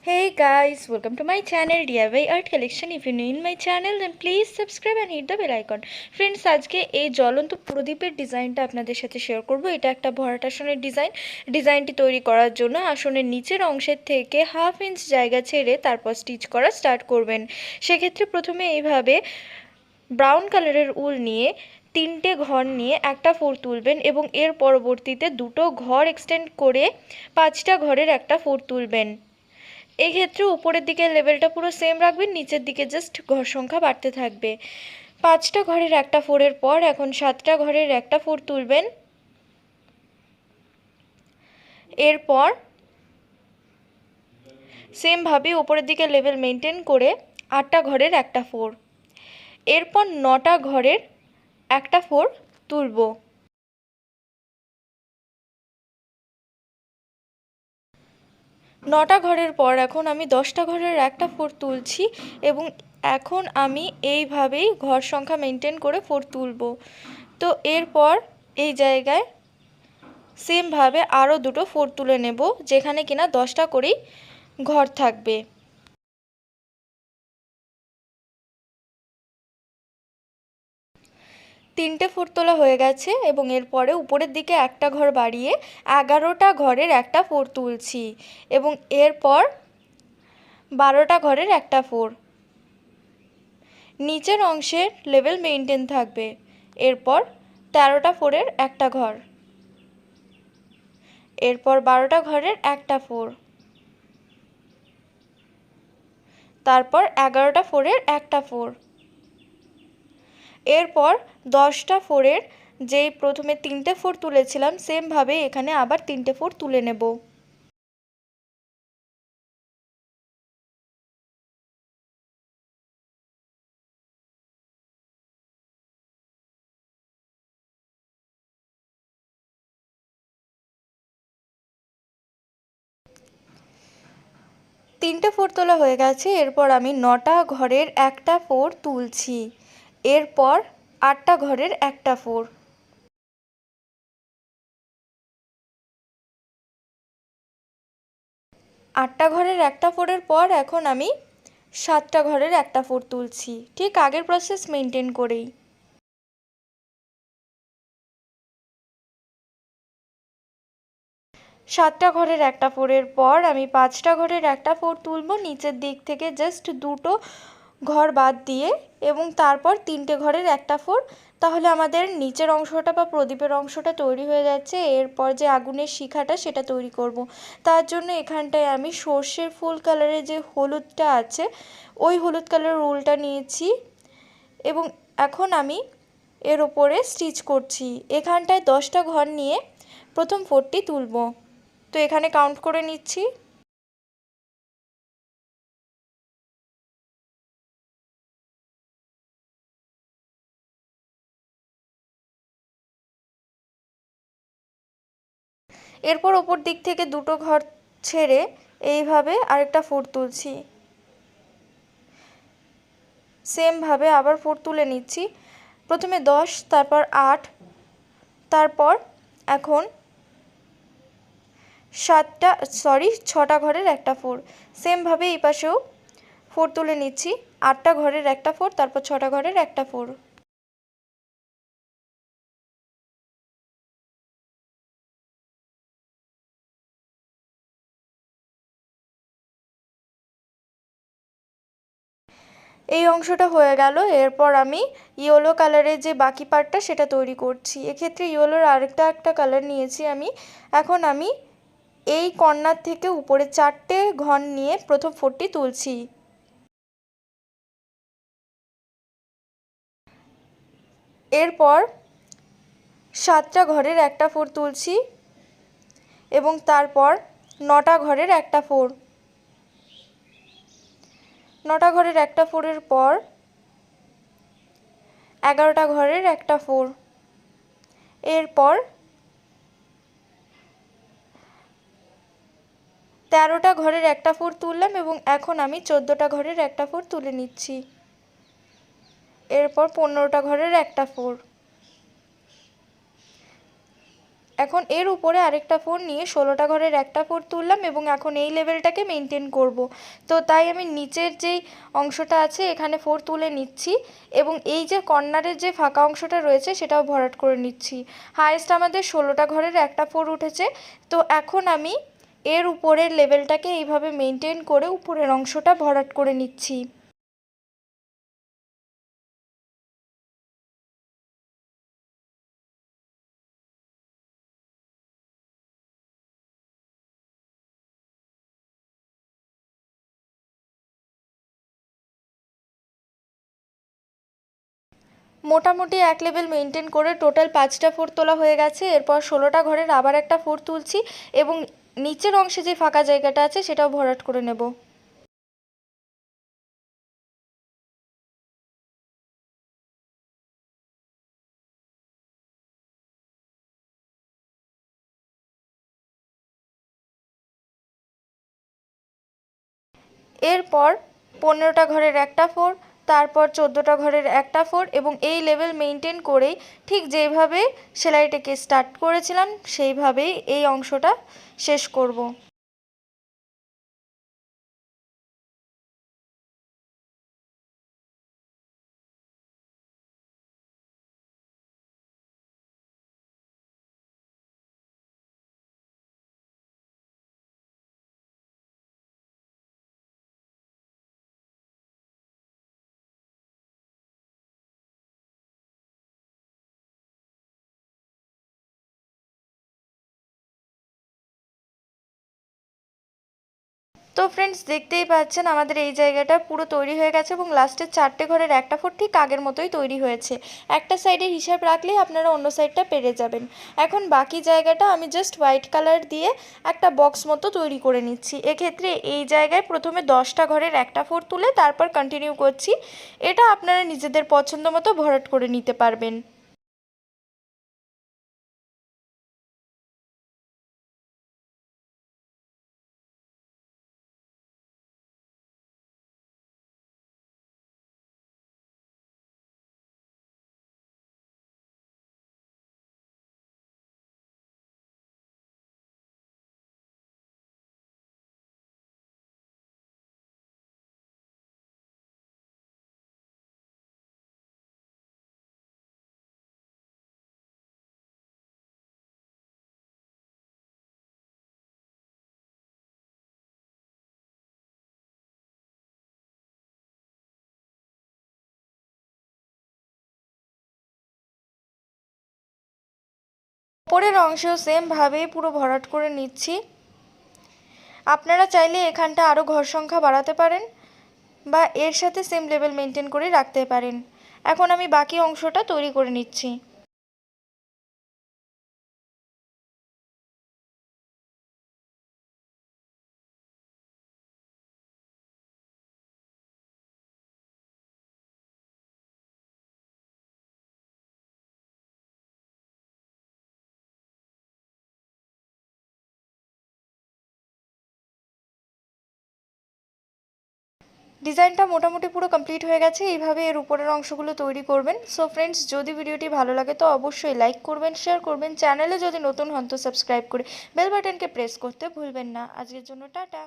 Hey guys, welcome to my channel DIY Art Collection. If you're new in my channel then please subscribe and hit the bell icon. Friends, আজকে এই জ্বলন্ত প্রদীপের ডিজাইনটা আপনাদের সাথে share করব। এটা একটা ভরাট আসনের ডিজাইনটি তৈরি করার জন্য আসনের নিচের অংশের থেকে 1/2 ইঞ্চ জায়গা ছেড়ে তারপর স্টিচ করা স্টার্ট করবেন। সেক্ষেত্রে প্রথমে এইভাবে ব্রাউন কালারের উল নিয়ে 3টে ঘর নিয়ে একটা ফোর তুলবেন এবং এর পরবর্তীতে দুটো ঘর এক্সটেন্ড করে 5টা ঘরের একটা ফোর তুলবেন। এই ক্ষেত্রে উপরের দিকে লেভেলটা পুরো সেম রাখবেন, নিচের দিকে জাস্ট ঘর সংখ্যা বাড়তে থাকবে। 5টা ঘরের একটা ফোরের পর এখন 7টা ঘরের একটা ফোর তুলবেন। এরপর সেমভাবে উপরের দিকে লেভেল মেনটেন করে 8টা ঘরের একটা ফোর, এরপর 9টা ঘরের একটা ফোর তুলব। 9টা ঘরের পর এখন আমি 10টা ঘরের একটা ফোর তুলছি এবং এখন আমি এইভাবেই ঘর সংখ্যা মেনটেন করে ফোর তুলব। তো এরপর এই জায়গায় সেমভাবে আরও দুটো ফোর তুলে নেব, যেখানে কিনা 10টা করেই ঘর থাকবে। তিনটে ফোর তোলা হয়ে গেছে এবং এরপরে উপরের দিকে একটা ঘর বাড়িয়ে 11টা ঘরের একটা ফোর তুলছি এবং এরপর 12টা ঘরের একটা ফোর। নিচের অংশের লেভেল মেনটেন থাকবে। এরপর 13টা ফোরের একটা ঘর, এরপর 12টা ঘরের একটা ফোর, তারপর 11টা ফোরের একটা ফোর, এরপর 10টা ফোরের যেই প্রথমে 3টে ফোর তুলেছিলাম সেমভাবে এখানে আবার 3টে ফোর তুলে নেব। তিনটে ফোর তোলা হয়ে গেছে, এরপর আমি 9টা ঘরের একটা ফোর তুলছি, এরপর 8টা ঘরের একটা ফোর, 8টা ঘরের একটা ফোরের পর এখন আমি 7টা ঘরের একটা ফোর তুলছি, ঠিক আগের প্রসেস মেনটেন করেই। 7টা ঘরের একটা ফোরের পর আমি 5টা ঘরের একটা ফোর তুলব নিচের দিক থেকে জাস্ট দুটো ঘর বাদ দিয়ে এবং তারপর 3টে ঘরের একটা ফোর। তাহলে আমাদের নিচের অংশটা বা প্রদীপের অংশটা তৈরি হয়ে যাচ্ছে। এরপর যে আগুনের শিখাটা সেটা তৈরি করব। তার জন্য এখানটায় আমি সর্ষের ফুল কালারের যে হলুদটা আছে ওই হলুদ কালারের উলটা নিয়েছি এবং এখন আমি এর ওপরে স্টিচ করছি। এখানটায় 10টা ঘর নিয়ে প্রথম ফোরটি তুলব। তো এখানে কাউন্ট করে নিচ্ছি। এরপর ওপর দিক থেকে দুটো ঘর ছেড়ে এইভাবে আরেকটা ফোর তুলছি, সেমভাবে আবার ফোর তুলে নিচ্ছি। প্রথমে 10, তারপর 8, তারপর এখন 6টা ঘরের একটা ফোর। সেমভাবে এই পাশেও ফোর তুলে নিচ্ছি, 8টা ঘরের একটা ফোর, তারপর 6টা ঘরের একটা ফোর। এই অংশটা হয়ে গেল। এরপর আমি ইয়েলো কালারের যে বাকি পার্টটা সেটা তৈরি করছি। এক্ষেত্রে ইয়েলোর একটা কালার নিয়েছি আমি। এখন আমি এই কর্নার থেকে উপরে 4টে ঘর নিয়ে প্রথম ফোরটি তুলছি, এরপর 7টা ঘরের একটা ফোর তুলছি এবং তারপর 9টা ঘরের একটা ফোর, 9টা ঘরের একটা ফোরের পর 11টা ঘরের একটা ফোর, এরপর 13টা ঘরের একটা ফোর তুললাম এবং এখন আমি 14টা ঘরের একটা ফোর তুলে নিচ্ছি, এরপর 15টা ঘরের একটা ফোর, এখন এর উপরে আরেকটা 4 নিয়ে 16টা ঘরের একটা 4 তুললাম এবং এখন এই লেভেলটাকে মেনটেন করব। তো তাই আমি নিচের যেই অংশটা আছে এখানে 4 তুলে নিচ্ছি এবং এই যে কর্নারের যে ফাঁকা অংশটা রয়েছে সেটাও ভরাট করে নিচ্ছি। হাইয়েস্ট আমাদের 16টা ঘরের একটা 4 উঠেছে। তো এখন আমি এর উপরের লেভেলটাকে এইভাবে মেনটেন করে উপরের অংশটা ভরাট করে নিচ্ছি। মোটামুটি এক লেভেল মেনটেন করে টোটাল 5টা 4 তোলা হয়ে গেছে। এরপর 16টা ঘরের আবার একটা 4 তুলছি এবং নিচের অংশে যে ফাঁকা জায়গাটা আছে সেটাও ভরাট করে নেব। এরপর 15টা ঘরের একটা 4, তারপর 14টা ঘরের একটা 4 এবং এই লেভেল মেনটেন করেই ঠিক যেভাবে সেলাইটাকে স্টার্ট করেছিলাম সেইভাবেই এই অংশটা শেষ করব। তো ফ্রেন্ডস, দেখতেই পাচ্ছেন আমাদের এই জায়গাটা পুরো তৈরি হয়ে গেছে এবং লাস্টের 4টে ঘরের একটা 4 ঠিক আগের মতোই তৈরি হয়েছে। একটা সাইডের হিসাব রাখলেই আপনারা অন্য সাইডটা পেরে যাবেন। এখন বাকি জায়গাটা আমি জাস্ট হোয়াইট কালার দিয়ে একটা বক্স মতো তৈরি করে নিচ্ছি। এক্ষেত্রে এই জায়গায় প্রথমে 10টা ঘরের একটা 4 তুলে তারপর কন্টিনিউ করছি। এটা আপনারা নিজেদের পছন্দ মতো ভরাট করে নিতে পারবেন। উপরের অংশেও সেম ভাবেই পুরো ভরাট করে নিচ্ছি। আপনারা চাইলে এখানটা আরও ঘর সংখ্যা বাড়াতে পারেন বা এর সাথে সেম লেভেল মেনটেন করে রাখতে পারেন। এখন আমি বাকি অংশটা তৈরি করে নিচ্ছি। ডিজাইনটা মোটামুটি পুরো কমপ্লিট হয়ে গেছে। এইভাবে এর উপরের অংশগুলো তৈরি করবেন। সো ফ্রেন্ডস, যদি ভিডিওটি ভালো লাগে তো অবশ্যই লাইক করবেন, শেয়ার করবেন। চ্যানেলে যদি নতুন হন তো সাবস্ক্রাইব করে বেল বাটনকে প্রেস করতে ভুলবেন না। আজকের জন্য টাটা।